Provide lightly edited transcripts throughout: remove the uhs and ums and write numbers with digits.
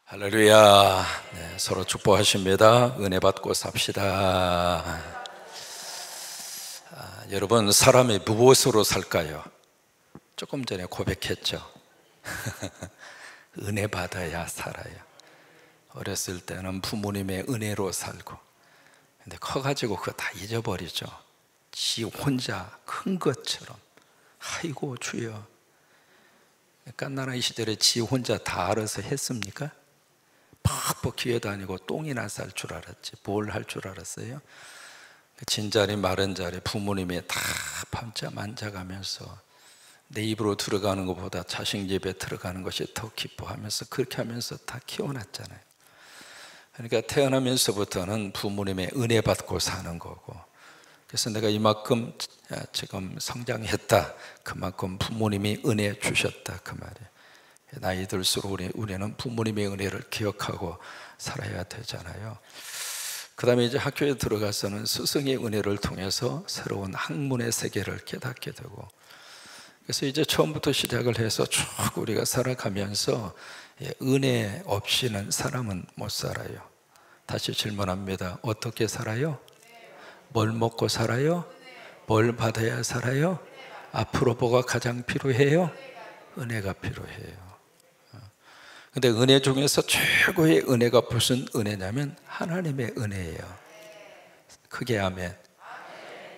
할렐루야. 네, 서로 축복하십니다. 은혜 받고 삽시다. 여러분, 사람이 무엇으로 살까요? 조금 전에 고백했죠. 은혜 받아야 살아요. 어렸을 때는 부모님의 은혜로 살고, 근데 커가지고 그거 다 잊어버리죠. 지 혼자 큰 것처럼. 아이고 주여, 깐나라이 시절에 지 혼자 다 알아서 했습니까? 팍팍 기어다니고 똥이나 쌀 줄 알았지 뭘 할 줄 알았어요? 진자리 마른자리 부모님이 다 밤잠 안 자가면서 내 입으로 들어가는 것보다 자식 입에 들어가는 것이 더 기뻐하면서 그렇게 하면서 다 키워놨잖아요. 그러니까 태어나면서부터는 부모님의 은혜 받고 사는 거고, 그래서 내가 이만큼 지금 성장했다, 그만큼 부모님이 은혜 주셨다 그 말이에요. 나이 들수록 우리는 부모님의 은혜를 기억하고 살아야 되잖아요. 그 다음에 이제 학교에 들어가서는 스승의 은혜를 통해서 새로운 학문의 세계를 깨닫게 되고, 그래서 이제 처음부터 시작을 해서 쭉 우리가 살아가면서 은혜 없이는 사람은 못 살아요. 다시 질문합니다. 어떻게 살아요? 뭘 먹고 살아요? 뭘 받아야 살아요? 앞으로 뭐가 가장 필요해요? 은혜가 필요해요. 근데 은혜 중에서 최고의 은혜가 무슨 은혜냐면 하나님의 은혜예요. 크게 아멘.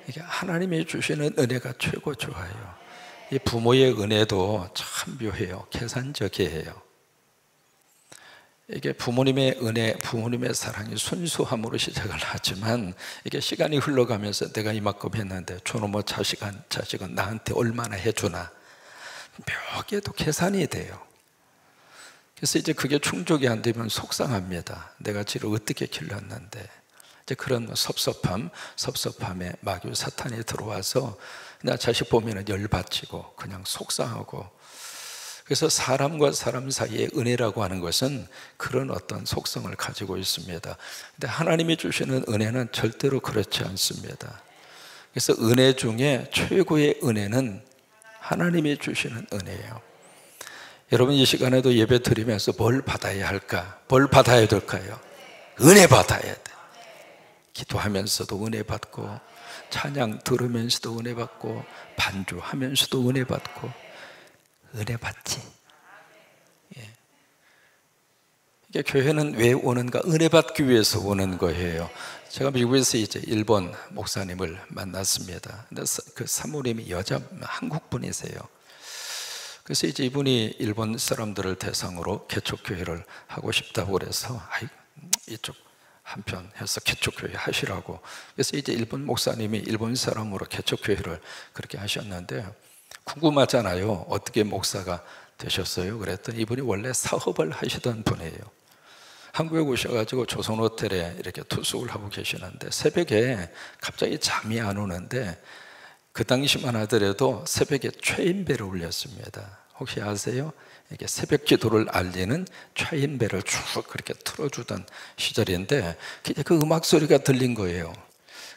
이게 하나님이 주시는 은혜가 최고 좋아요. 이 부모의 은혜도 참 묘해요. 계산적이에요. 이게 부모님의 은혜, 부모님의 사랑이 순수함으로 시작을 하지만 이게 시간이 흘러가면서 내가 이만큼 했는데 저놈의 자식은 나한테 얼마나 해주나, 묘하게도 계산이 돼요. 그래서 이제 그게 충족이 안 되면 속상합니다. 내가 지를 어떻게 길렀는데. 이제 그런 섭섭함에 마귀 사탄이 들어와서 나 자식 보면 열받치고 그냥 속상하고. 그래서 사람과 사람 사이의 은혜라고 하는 것은 그런 어떤 속성을 가지고 있습니다. 근데 하나님이 주시는 은혜는 절대로 그렇지 않습니다. 그래서 은혜 중에 최고의 은혜는 하나님이 주시는 은혜예요. 여러분, 이 시간에도 예배 드리면서 뭘 받아야 할까? 뭘 받아야 될까요? 은혜 받아야 돼. 기도하면서도 은혜 받고, 찬양 들으면서도 은혜 받고, 반주하면서도 은혜 받고. 은혜 받지. 예. 이게 교회는 왜 오는가? 은혜 받기 위해서 오는 거예요. 제가 미국에서 이제 일본 목사님을 만났습니다. 근데 그 사모님이 여자 한국 분이세요. 그래서 이제 이분이 일본 사람들을 대상으로 개척교회를 하고 싶다고 그래서 이쪽 한편 해서 개척교회 하시라고. 그래서 이제 일본 목사님이 일본 사람으로 개척교회를 그렇게 하셨는데, 궁금하잖아요. 어떻게 목사가 되셨어요? 그랬더니 이분이 원래 사업을 하시던 분이에요. 한국에 오셔가지고 조선호텔에 이렇게 투숙을 하고 계시는데 새벽에 갑자기 잠이 안 오는데, 그 당시만 하더라도 새벽에 최인배를 울렸습니다. 혹시 아세요? 이게 새벽 기도를 알리는 최인배를 쭉 그렇게 틀어주던 시절인데 그 음악 소리가 들린 거예요.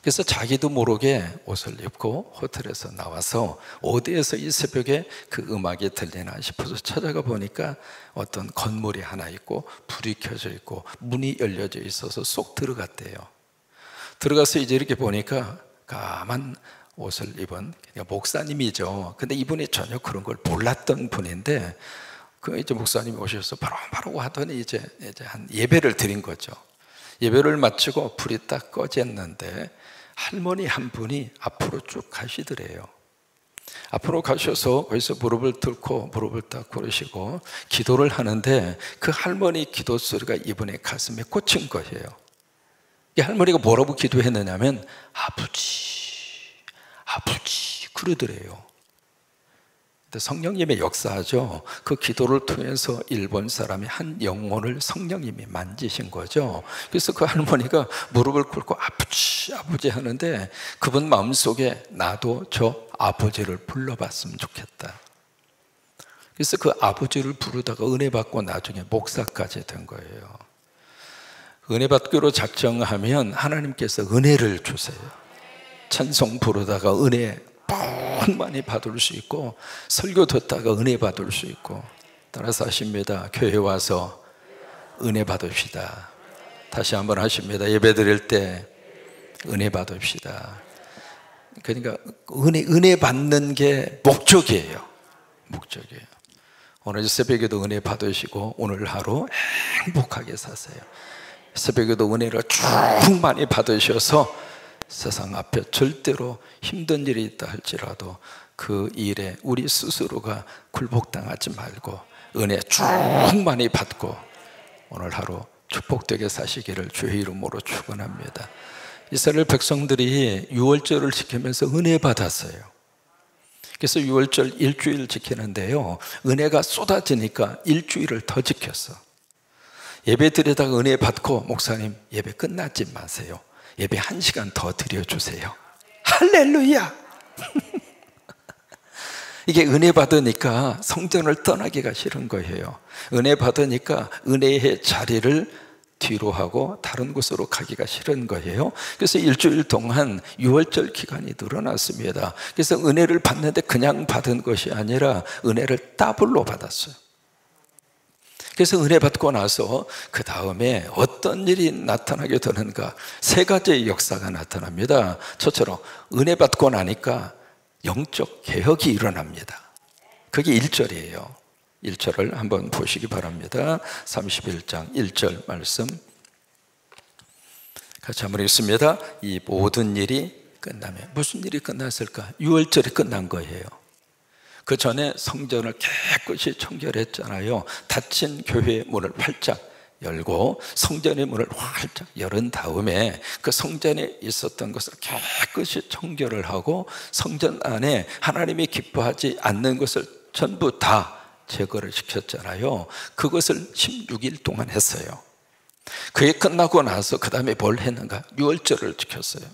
그래서 자기도 모르게 옷을 입고 호텔에서 나와서 어디에서 이 새벽에 그 음악이 들리나 싶어서 찾아가 보니까 어떤 건물이 하나 있고 불이 켜져 있고 문이 열려져 있어서 쏙 들어갔대요. 들어가서 이제 이렇게 보니까 까만 옷을 입은 목사님이죠. 근데 이분이 전혀 그런 걸 몰랐던 분인데, 그 이제 목사님이 오셔서 바로 하더니 이제 한 예배를 드린 거죠. 예배를 마치고 불이 딱 꺼졌는데 할머니 한 분이 앞으로 쭉 가시더래요. 앞으로 가셔서 거기서 무릎을 딱 꿇으시고 기도를 하는데 그 할머니 기도 소리가 이분의 가슴에 꽂힌 거예요. 이 할머니가 뭐라고 기도했느냐면 아버지 그러더래요. 성령님의 역사죠. 그 기도를 통해서 일본 사람이 한 영혼을 성령님이 만지신 거죠. 그래서 그 할머니가 무릎을 꿇고 아버지 하는데 그분 마음속에 나도 저 아버지를 불러봤으면 좋겠다. 그래서 그 아버지를 부르다가 은혜 받고 나중에 목사까지 된 거예요. 은혜 받기로 작정하면 하나님께서 은혜를 주세요. 찬송 부르다가 은혜 많이 받을 수 있고, 설교 듣다가 은혜 받을 수 있고. 따라서 하십니다. 교회 와서 은혜 받읍시다. 다시 한번 하십니다. 예배 드릴 때 은혜 받읍시다. 그러니까 은혜 받는 게 목적이에요. 목적이에요. 오늘 새벽에도 은혜 받으시고 오늘 하루 행복하게 사세요. 새벽에도 은혜를 충만히 받으셔서 세상 앞에 절대로 힘든 일이 있다 할지라도 그 일에 우리 스스로가 굴복당하지 말고 은혜 충만히 받고 오늘 하루 축복되게 사시기를 주의 이름으로 축원합니다. 이스라엘 백성들이 유월절을 지키면서 은혜 받았어요. 그래서 유월절 일주일 지키는데요, 은혜가 쏟아지니까 일주일을 더 지켰어. 예배 드리다가 은혜 받고 목사님 예배 끝나지 마세요. 예배 1시간 더 드려주세요. 할렐루야. 이게 은혜 받으니까 성전을 떠나기가 싫은 거예요. 은혜 받으니까 은혜의 자리를 뒤로 하고 다른 곳으로 가기가 싫은 거예요. 그래서 일주일 동안 유월절 기간이 늘어났습니다. 그래서 은혜를 받는데 그냥 받은 것이 아니라 은혜를 더블로 받았어요. 그래서 은혜 받고 나서 그 다음에 어떤 일이 나타나게 되는가, 3가지의 역사가 나타납니다. 저처럼 은혜 받고 나니까 영적 개혁이 일어납니다. 그게 1절이에요. 1절을 한번 보시기 바랍니다. 31장 1절 말씀 같이 한번 읽습니다. 이 모든 일이 끝나면, 무슨 일이 끝났을까? 유월절이 끝난 거예요. 그 전에 성전을 깨끗이 청결했잖아요. 닫힌 교회의 문을 활짝 열고 성전의 문을 활짝 열은 다음에 그 성전에 있었던 것을 깨끗이 청결을 하고 성전 안에 하나님이 기뻐하지 않는 것을 전부 다 제거를 시켰잖아요. 그것을 16일 동안 했어요. 그게 끝나고 나서 그 다음에 뭘 했는가? 유월절을 지켰어요.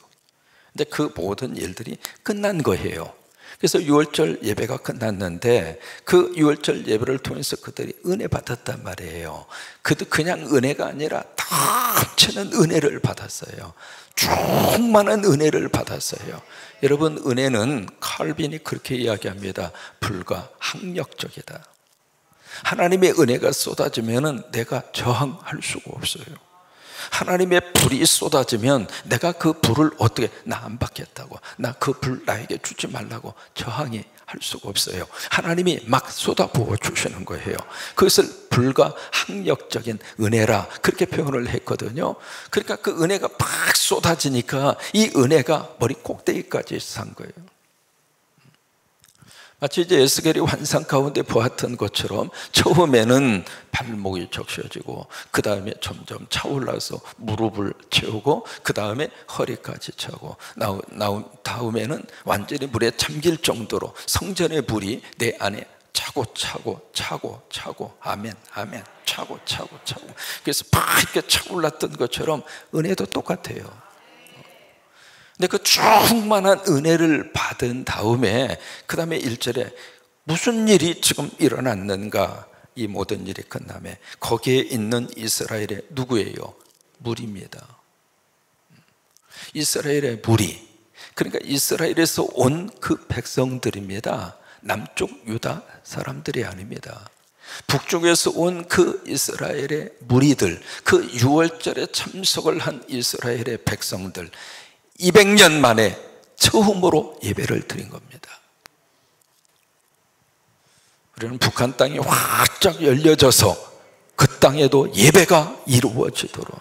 근데 그 모든 일들이 끝난 거예요. 그래서 유월절 예배가 끝났는데 그 유월절 예배를 통해서 그들이 은혜 받았단 말이에요. 그냥 은혜가 아니라 다 합치는 은혜를 받았어요. 충만한 은혜를 받았어요. 여러분, 은혜는 칼빈이 그렇게 이야기합니다. 불가항력적이다. 하나님의 은혜가 쏟아지면 내가 저항할 수가 없어요. 하나님의 불이 쏟아지면 내가 그 불을 어떻게, 나 안 받겠다고, 나 그 불 나에게 주지 말라고 저항이 할 수가 없어요. 하나님이 막 쏟아부어 주시는 거예요. 그것을 불가항력적인 은혜라 그렇게 표현을 했거든요. 그러니까 그 은혜가 막 쏟아지니까 이 은혜가 머리 꼭대기까지 산 거예요. 마치 이제 에스겔이 환상 가운데 보았던 것처럼 처음에는 발목이 적셔지고 그 다음에 점점 차올라서 무릎을 채우고 그 다음에 허리까지 차고 나온 다음에는 완전히 물에 잠길 정도로 성전의 불이 내 안에 차고 아멘 차고 그래서 막 이렇게 차올랐던 것처럼 은혜도 똑같아요. 근데 그 충만한 은혜를 받은 다음에 그 다음에 1절에 무슨 일이 지금 일어났는가, 이 모든 일이 끝나면 거기에 있는 이스라엘의 누구예요? 무리입니다. 이스라엘의 무리, 그러니까 이스라엘에서 온 그 백성들입니다. 남쪽 유다 사람들이 아닙니다. 북쪽에서 온 그 이스라엘의 무리들, 그 유월절에 참석을 한 이스라엘의 백성들, 200년 만에 처음으로 예배를 드린 겁니다. 우리는 북한 땅이 활짝 열려져서 그 땅에도 예배가 이루어지도록,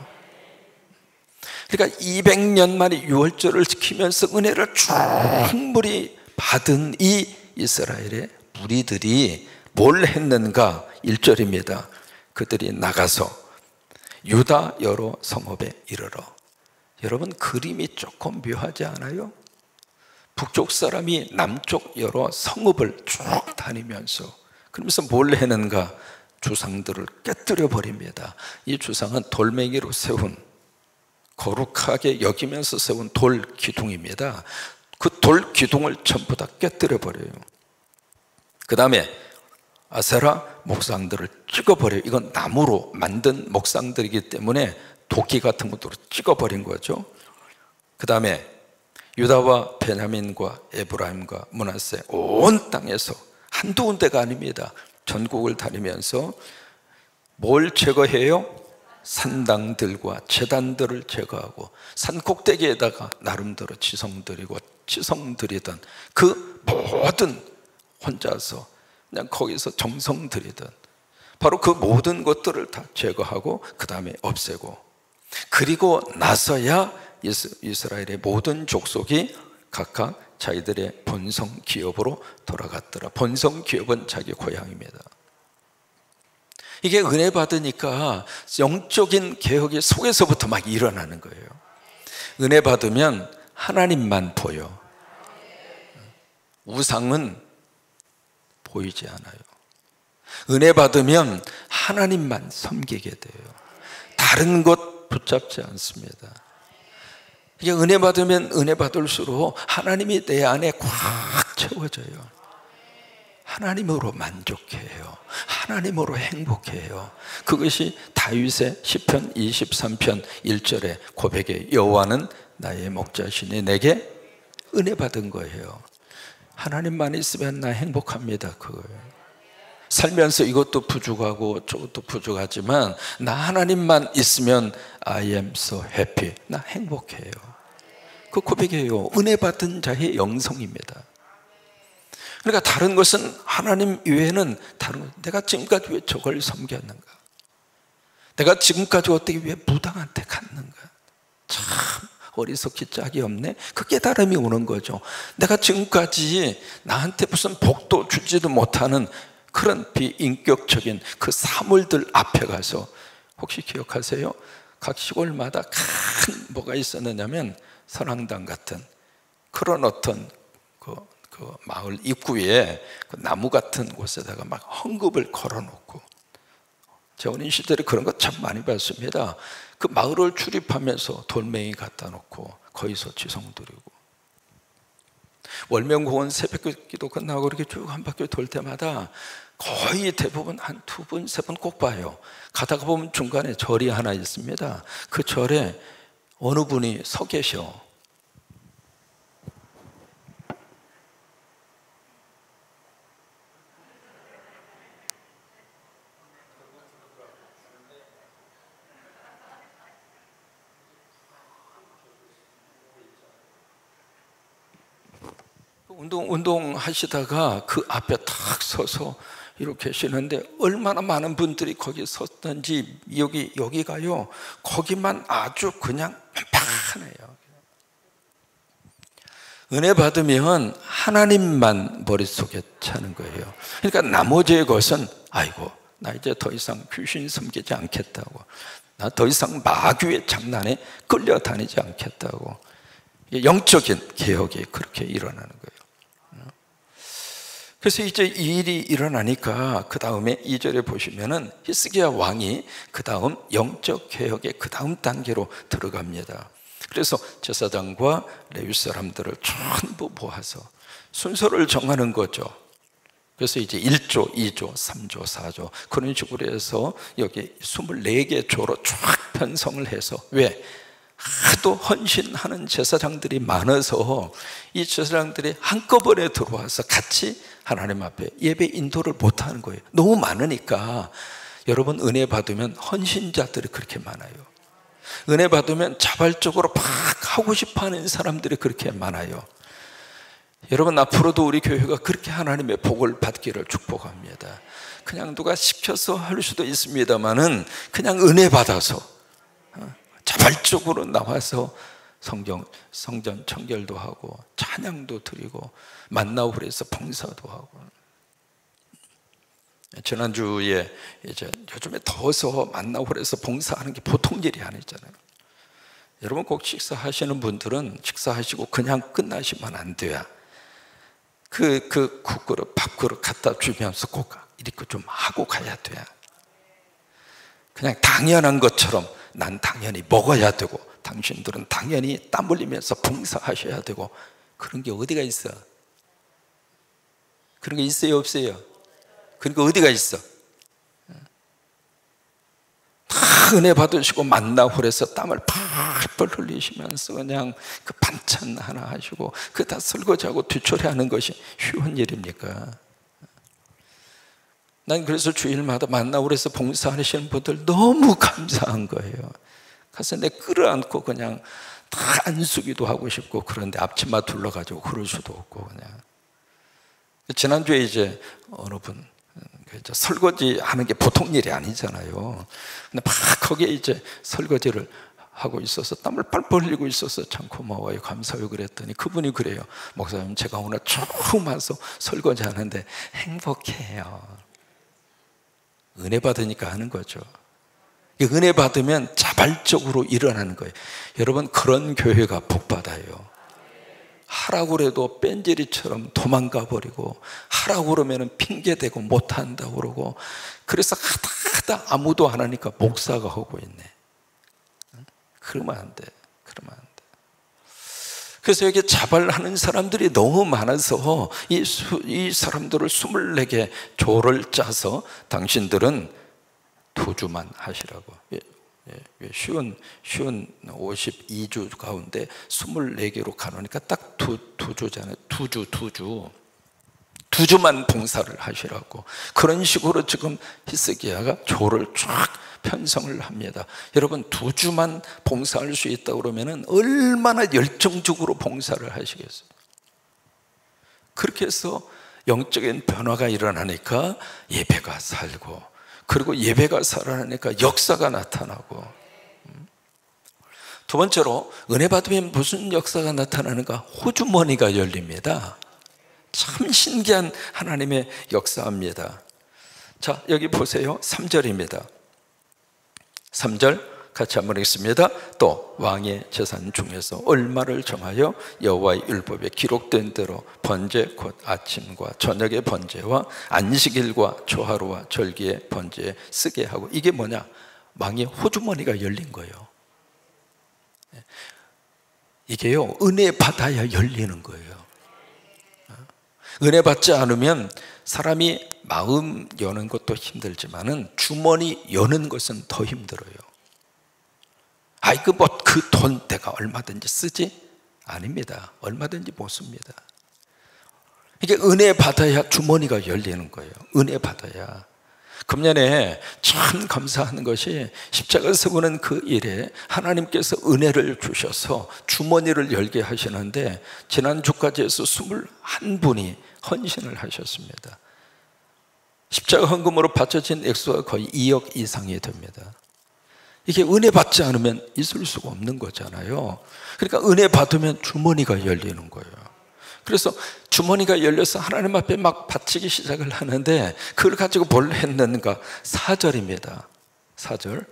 그러니까 200년 만에 유월절을 지키면서 은혜를 충분히 받은 이 이스라엘의 무리들이 뭘 했는가? 1절입니다. 그들이 나가서 유다 여러 성읍에 이르러. 여러분, 그림이 조금 묘하지 않아요? 북쪽 사람이 남쪽 여러 성읍을 쭉 다니면서, 그러면서 뭘 했는가? 주상들을 깨뜨려 버립니다. 이 주상은 돌멩이로 세운, 거룩하게 여기면서 세운 돌 기둥입니다. 그 돌 기둥을 전부 다 깨뜨려 버려요. 그 다음에 아세라 목상들을 찍어버려요. 이건 나무로 만든 목상들이기 때문에 도끼 같은 것으로 찍어버린 거죠. 그 다음에 유다와 베냐민과 에브라임과 므낫세 온 땅에서 한두 군데가 아닙니다. 전국을 다니면서 뭘 제거해요? 산당들과 제단들을 제거하고 산 꼭대기에다가 나름대로 지성드리고 지성드리던 그 모든, 혼자서 그냥 거기서 정성드리던 바로 그 모든 것들을 다 제거하고 그 다음에 없애고, 그리고 나서야 이스라엘의 모든 족속이 각각 자기들의 본성 기업으로 돌아갔더라. 본성 기업은 자기 고향입니다. 이게 은혜 받으니까 영적인 개혁이 속에서부터 막 일어나는 거예요. 은혜 받으면 하나님만 보여. 우상은 보이지 않아요. 은혜 받으면 하나님만 섬기게 돼요. 다른 것 붙잡지 않습니다. 이게 은혜 받으면 은혜 받을수록 하나님이 내 안에 꽉 채워져요. 하나님으로 만족해요. 하나님으로 행복해요. 그것이 다윗의 시편 23편 1절의 고백에 여호와는 나의 목자시니 내게 은혜 받은 거예요. 하나님만 있으면 나 행복합니다. 그거예요. 살면서 이것도 부족하고 저것도 부족하지만 나 하나님만 있으면 I am so happy. 나 행복해요. 그 고백이에요. 은혜 받은 자의 영성입니다. 그러니까 다른 것은, 하나님 외에는 다른 것, 내가 지금까지 왜 저걸 섬겼는가? 내가 지금까지 어떻게 왜 무당한테 갔는가? 참 어리석기 짝이 없네. 그 깨달음이 오는 거죠. 내가 지금까지 나한테 무슨 복도 주지도 못하는 그런 비인격적인 그 사물들 앞에 가서, 혹시 기억하세요? 각 시골마다 큰 뭐가 있었느냐면 선앙당 같은 그런 어떤 그 마을 입구에 그 나무 같은 곳에다가 막 헌금을 걸어놓고, 제 어린 시절에 그런 거 참 많이 봤습니다. 그 마을을 출입하면서 돌멩이 갖다 놓고 거기서 지성드리고, 월명공원 새벽기도 끝나고 이렇게 쭉 한 바퀴 돌 때마다 거의 대부분 한 2번, 3번 꼭 봐요. 가다가 보면 중간에 절이 하나 있습니다. 그 절에 어느 분이 서 계셔. 운동 하시다가 그 앞에 탁 서서 이렇게 계시는데, 얼마나 많은 분들이 거기 섰던지, 여기가요, 거기만 아주 그냥 팽팽해요. 은혜 받으면 하나님만 머릿속에 차는 거예요. 그러니까 나머지의 것은, 아이고 나 이제 더 이상 귀신 섬기지 않겠다고, 나 더 이상 마귀의 장난에 끌려다니지 않겠다고. 영적인 개혁이 그렇게 일어나는 거예요. 그래서 이제 이 일이 일어나니까 그 다음에 2절에 보시면은 히스기야 왕이 그 다음 영적 개혁의 그 다음 단계로 들어갑니다. 그래서 제사장과 레위 사람들을 전부 모아서 순서를 정하는 거죠. 그래서 이제 1조, 2조, 3조, 4조 그런 식으로 해서 여기 24개 조로 쫙 편성을 해서, 왜? 하도 헌신하는 제사장들이 많아서 이 제사장들이 한꺼번에 들어와서 같이 하나님 앞에 예배 인도를 못하는 거예요. 너무 많으니까. 여러분, 은혜 받으면 헌신자들이 그렇게 많아요. 은혜 받으면 자발적으로 막 하고 싶어하는 사람들이 그렇게 많아요. 여러분, 앞으로도 우리 교회가 그렇게 하나님의 복을 받기를 축복합니다. 그냥 누가 시켜서 할 수도 있습니다만은 그냥 은혜 받아서 자발적으로 나와서 성전 청결도 하고 찬양도 드리고 만나홀에서 봉사도 하고. 지난주에 이제 요즘에 더워서 만나홀에서 봉사하는 게 보통 일이 아니잖아요. 여러분, 꼭 식사하시는 분들은 식사하시고 그냥 끝나시면 안 돼요. 그 국그릇, 밥그릇 갖다 주면서 꼭 이렇게 좀 하고 가야 돼요. 그냥 당연한 것처럼 난 당연히 먹어야 되고 당신들은 당연히 땀 흘리면서 봉사하셔야 되고, 그런 게 어디가 있어? 그런 게 있어요, 없어요? 그러니까 어디가 있어? 다 은혜 받으시고 만나홀에서 땀을 펄펄 흘리시면서 그냥 그 반찬 하나 하시고 그 다 설거지하고 뒤처리하는 것이 쉬운 일입니까? 난 그래서 주일마다 만나고 그래서 봉사하시는 분들 너무 감사한 거예요. 가서 내 끌어안고 그냥 다 안수기도 하고 싶고, 그런데 앞치마 둘러가지고 그럴 수도 없고 그냥. 지난주에 이제 어느 분 설거지 하는 게 보통 일이 아니잖아요. 근데 막 거기에 이제 설거지를 하고 있어서 땀을 뻘뻘 흘리고 있어서 참 고마워요, 감사해요 그랬더니 그분이 그래요. 목사님, 제가 오늘 처음 와서 설거지 하는데 행복해요. 은혜 받으니까 하는 거죠. 은혜 받으면 자발적으로 일어나는 거예요. 여러분, 그런 교회가 복 받아요. 하라고 그래도 뺀질이처럼 도망가 버리고, 하라고 그러면 핑계대고 못한다고 그러고, 그래서 하다 아무도 안 하니까 목사가 하고 있네. 그러면 안 돼. 그러면 안 돼. 그래서 여기 자발하는 사람들이 너무 많아서 이 사람들을 24개 조를 짜서 당신들은 2주만 하시라고. 쉬운 52주 가운데 24개로 가놓으니까 딱 2주잖아요. 2주만 봉사를 하시라고. 그런 식으로 지금 히스기야가 조를 쫙 편성을 합니다. 여러분, 2주만 봉사할 수 있다 그러면 얼마나 열정적으로 봉사를 하시겠어요? 그렇게 해서 영적인 변화가 일어나니까 예배가 살고, 그리고 예배가 살아나니까 역사가 나타나고. 두 번째로, 은혜 받으면 무슨 역사가 나타나는가? 호주머니가 열립니다. 참 신기한 하나님의 역사입니다. 자, 여기 보세요. 3절입니다. 3절 같이 한번 읽습니다. 또 왕의 재산 중에서 얼마를 정하여 여호와의 율법에 기록된 대로 번제 곧 아침과 저녁의 번제와 안식일과 초하루와 절기의 번제에 쓰게 하고. 이게 뭐냐? 왕의 호주머니가 열린 거예요. 이게요, 은혜 받아야 열리는 거예요. 은혜 받지 않으면 사람이 마음 여는 것도 힘들지만은 주머니 여는 것은 더 힘들어요. 아이고, 뭐 그 돈 내가 얼마든지 쓰지? 아닙니다. 얼마든지 못 씁니다. 이게 은혜 받아야 주머니가 열리는 거예요. 은혜 받아야. 금년에 참 감사하는 것이, 십자가 서고는 그 일에 하나님께서 은혜를 주셔서 주머니를 열게 하시는데, 지난주까지 해서 21분이 헌신을 하셨습니다. 십자가 헌금으로 바쳐진 액수가 거의 2억 이상이 됩니다. 이게 은혜 받지 않으면 있을 수가 없는 거잖아요. 그러니까 은혜 받으면 주머니가 열리는 거예요. 그래서 주머니가 열려서 하나님 앞에 막 바치기 시작을 하는데, 그걸 가지고 뭘 했는가? 4절입니다. 4절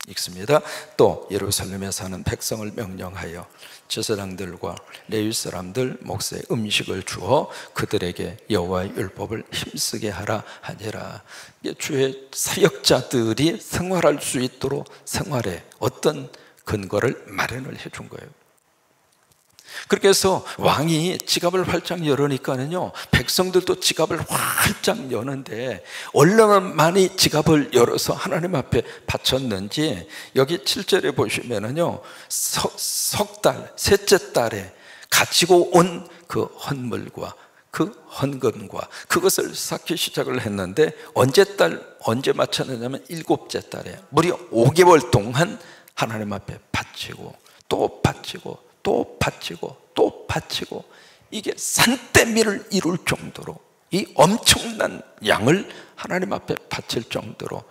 읽습니다. 또 예루살렘에 사는 백성을 명령하여 제사장들과 레위 사람들 몫의 음식을 주어 그들에게 여호와의 율법을 힘쓰게 하라 하니라. 주의 사역자들이 생활할 수 있도록 생활에 어떤 근거를 마련을 해준 거예요. 그렇게 해서 왕이 지갑을 활짝 열으니까는요, 백성들도 지갑을 활짝 여는데, 얼마나 많이 지갑을 열어서 하나님 앞에 바쳤는지, 여기 7절에 보시면은요, 석 달, 셋째 달에 가지고 온 그 헌물과 그 헌금과 그것을 쌓기 시작을 했는데, 언제 마쳤느냐면 7째 달에 무려 5개월 동안 하나님 앞에 바치고 또 바치고 또 바치고 또 바치고, 이게 산더미를 이룰 정도로 이 엄청난 양을 하나님 앞에 바칠 정도로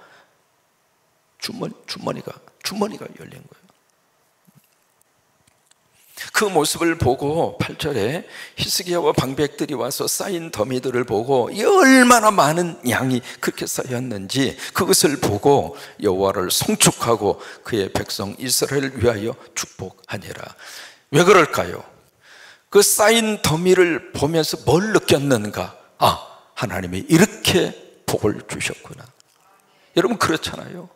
주머니가 열린 거예요. 그 모습을 보고 8절에 히스기야와 방백들이 와서 쌓인 더미들을 보고, 이 얼마나 많은 양이 그렇게 쌓였는지 그것을 보고 여호와를 송축하고 그의 백성 이스라엘을 위하여 축복하니라. 왜 그럴까요? 그 쌓인 더미를 보면서 뭘 느꼈는가? 하나님이 이렇게 복을 주셨구나. 여러분, 그렇잖아요.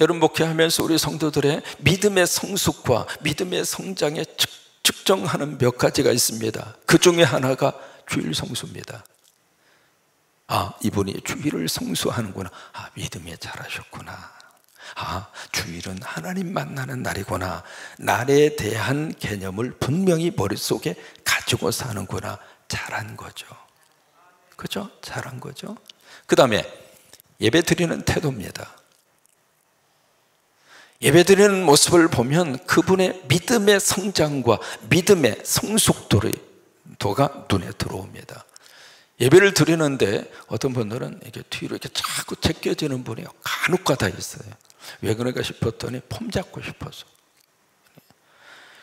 여러분, 목회하면서 우리 성도들의 믿음의 성숙과 믿음의 성장에 측정하는 몇 가지가 있습니다. 그 중에 하나가 주일 성수입니다. 이분이 주일을 성수하는구나. 믿음이 잘하셨구나. 주일은 하나님 만나는 날이구나. 날에 대한 개념을 분명히 머릿속에 가지고 사는구나. 잘한 거죠. 그죠? 잘한 거죠. 그 다음에 예배 드리는 태도입니다. 예배 드리는 모습을 보면 그분의 믿음의 성장과 믿음의 성숙도가 눈에 들어옵니다. 예배를 드리는데 어떤 분들은 이렇게 뒤로 이렇게 자꾸 제껴지는 분이 간혹가다 있어요. 왜 그런가 싶었더니 폼 잡고 싶어서.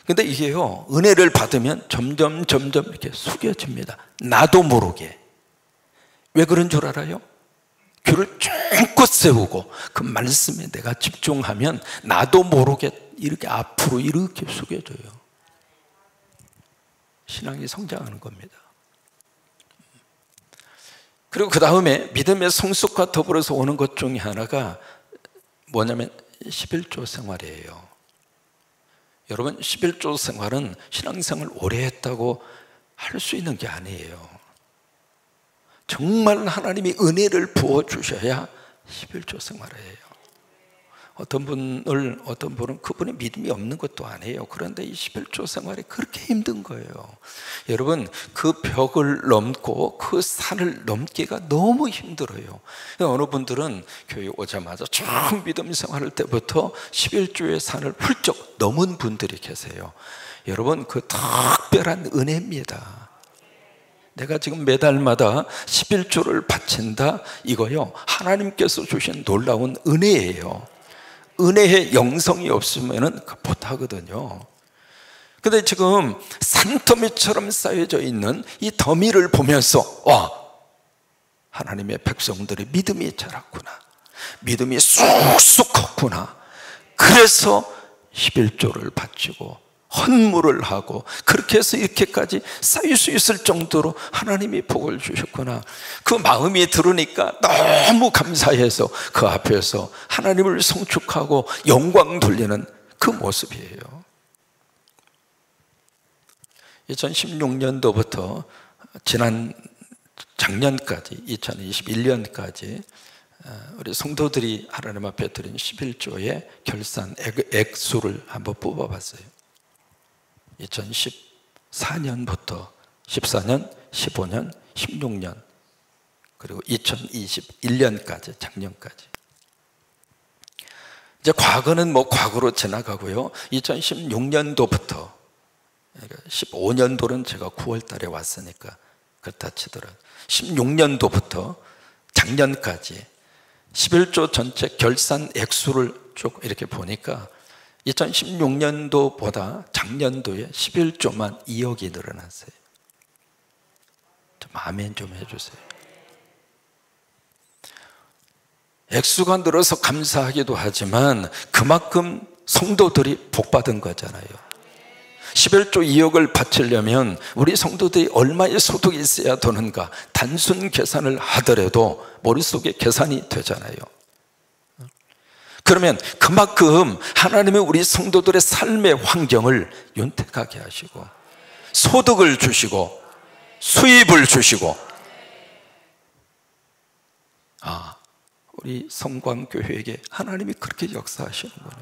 근데 이게요, 은혜를 받으면 점점 이렇게 숙여집니다. 나도 모르게. 왜 그런 줄 알아요? 귀를 쫑긋 세우고 그 말씀에 내가 집중하면 나도 모르게 이렇게 앞으로 이렇게 숙여져요. 신앙이 성장하는 겁니다. 그리고 그 다음에 믿음의 성숙과 더불어서 오는 것 중에 하나가 뭐냐면 11조 생활이에요. 여러분, 11조 생활은 신앙생활 오래 했다고 할 수 있는 게 아니에요. 정말 하나님이 은혜를 부어주셔야 11조 생활이에요. 어떤 분은 그분의 믿음이 없는 것도 아니에요. 그런데 이 11조 생활이 그렇게 힘든 거예요. 여러분, 그 벽을 넘고 그 산을 넘기가 너무 힘들어요. 어느 분들은 교회 오자마자 처음 믿음 생활할 때부터 11조의 산을 훌쩍 넘은 분들이 계세요. 여러분, 그 특별한 은혜입니다. 내가 지금 매달마다 11조를 바친다, 이거요, 하나님께서 주신 놀라운 은혜예요. 은혜의 영성이 없으면 못하거든요. 근데 지금 산더미처럼 쌓여져 있는 이 더미를 보면서, 와, 하나님의 백성들의 믿음이 자랐구나, 믿음이 쑥쑥 컸구나, 그래서 11조를 바치고 헌물을 하고 그렇게 해서 이렇게까지 쌓일 수 있을 정도로 하나님이 복을 주셨구나, 그 마음이 들으니까 너무 감사해서 그 앞에서 하나님을 성축하고 영광 돌리는 그 모습이에요. 2016년도부터 지난 작년까지 2021년까지 우리 성도들이 하나님 앞에 드린 11조의 결산 액수를 한번 뽑아봤어요. 2014년부터 14년, 15년, 16년, 그리고 2021년까지, 작년까지. 이제 과거는 뭐 과거로 지나가고요. 2016년도부터, 그러니까 15년도는 제가 9월 달에 왔으니까 그렇다 치더라도 16년도부터 작년까지 11조 전체 결산 액수를 쭉 이렇게 보니까 2016년도보다 작년도에 11조만 2억이 늘어났어요. 좀 아멘 좀 해주세요. 액수가 늘어서 감사하기도 하지만 그만큼 성도들이 복받은 거잖아요. 11조 2억을 바치려면 우리 성도들이 얼마의 소득이 있어야 되는가, 단순 계산을 하더라도 머릿속에 계산이 되잖아요. 그러면 그만큼 하나님은 우리 성도들의 삶의 환경을 윤택하게 하시고 소득을 주시고 수입을 주시고, 우리 성광교회에게 하나님이 그렇게 역사하시는구나.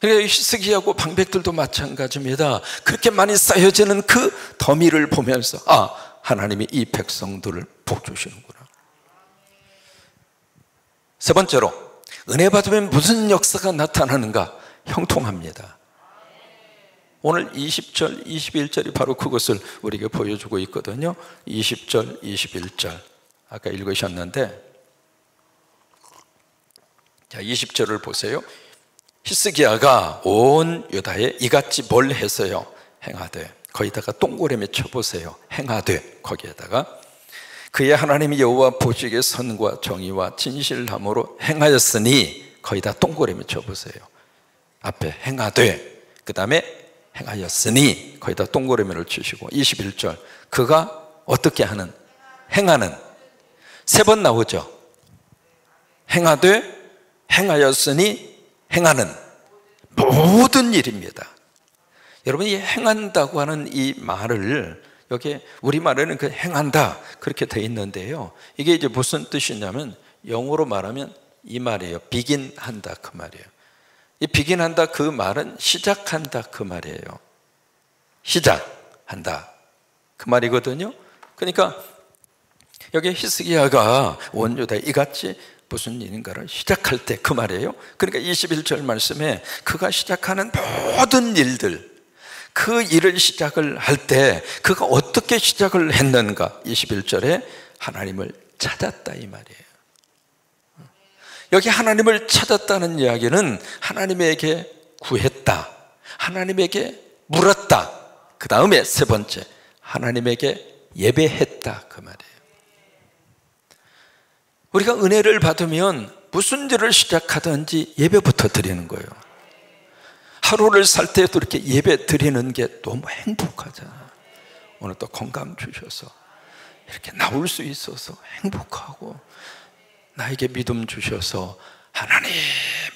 그러니까 히스기야하고 방백들도 마찬가지입니다. 그렇게 많이 쌓여지는 그 더미를 보면서 하나님이 이 백성들을 복주시는구나. 세 번째로, 은혜 받으면 무슨 역사가 나타나는가? 형통합니다. 오늘 20절, 21절이 바로 그것을 우리에게 보여주고 있거든요. 20절, 21절 아까 읽으셨는데, 자, 20절을 보세요. 히스기야가 온 유다에 이같이 뭘 해서요? 행하되, 거기다가 동그라미 쳐보세요. 행하되, 거기에다가 그의 하나님 여호와 보시기에 선과 정의와 진실함으로 행하였으니, 거기다 동그라미 쳐보세요. 앞에 행하되, 그 다음에 행하였으니 거기다 동그라미를 치시고, 21절 그가 어떻게 하는? 행하는. 세 번 나오죠. 행하되, 행하였으니, 행하는 모든 일입니다. 여러분, 이 행한다고 하는 이 말을 여기 우리말에는 그 행한다 그렇게 돼 있는데요, 이게 이제 무슨 뜻이냐면 영어로 말하면 이 말이에요. 비긴한다 그 말이에요. 이 비긴한다 그 말은 시작한다 그 말이에요. 시작한다 그 말이거든요. 그러니까 여기 히스기야가 원유다에 이같이 무슨 일인가를 시작할 때 그 말이에요. 그러니까 21절 말씀에 그가 시작하는 모든 일들, 그 일을 시작을 할 때 그가 어떻게 시작을 했는가, 21절에 하나님을 찾았다 이 말이에요. 여기 하나님을 찾았다는 이야기는 하나님에게 구했다, 하나님에게 물었다, 그 다음에 세 번째 하나님에게 예배했다 그 말이에요. 우리가 은혜를 받으면 무슨 일을 시작하든지 예배부터 드리는 거예요. 하루를 살 때도 이렇게 예배 드리는 게 너무 행복하잖아. 오늘 또 건강 주셔서 이렇게 나올 수 있어서 행복하고, 나에게 믿음 주셔서 하나님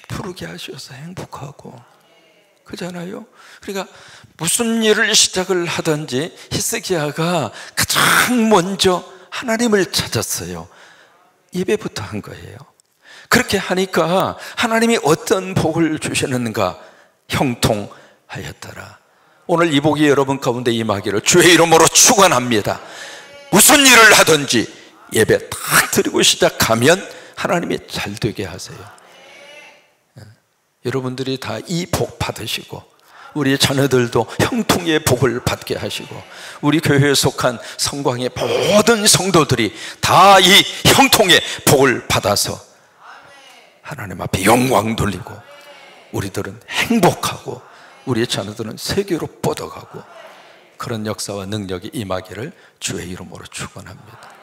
부르게 하셔서 행복하고, 그잖아요. 그러니까 무슨 일을 시작을 하든지 히스기야가 가장 먼저 하나님을 찾았어요. 예배부터 한 거예요. 그렇게 하니까 하나님이 어떤 복을 주시는가, 형통하였더라. 오늘 이 복이 여러분 가운데 임하기를 주의 이름으로 축원합니다. 무슨 일을 하든지 예배 딱 드리고 시작하면 하나님이 잘 되게 하세요. 여러분들이 다 이 복 받으시고, 우리 자녀들도 형통의 복을 받게 하시고, 우리 교회에 속한 성광의 모든 성도들이 다 이 형통의 복을 받아서 하나님 앞에 영광 돌리고, 우리들은 행복하고 우리의 자녀들은 세계로 뻗어가고, 그런 역사와 능력이 임하기를 주의 이름으로 축원합니다.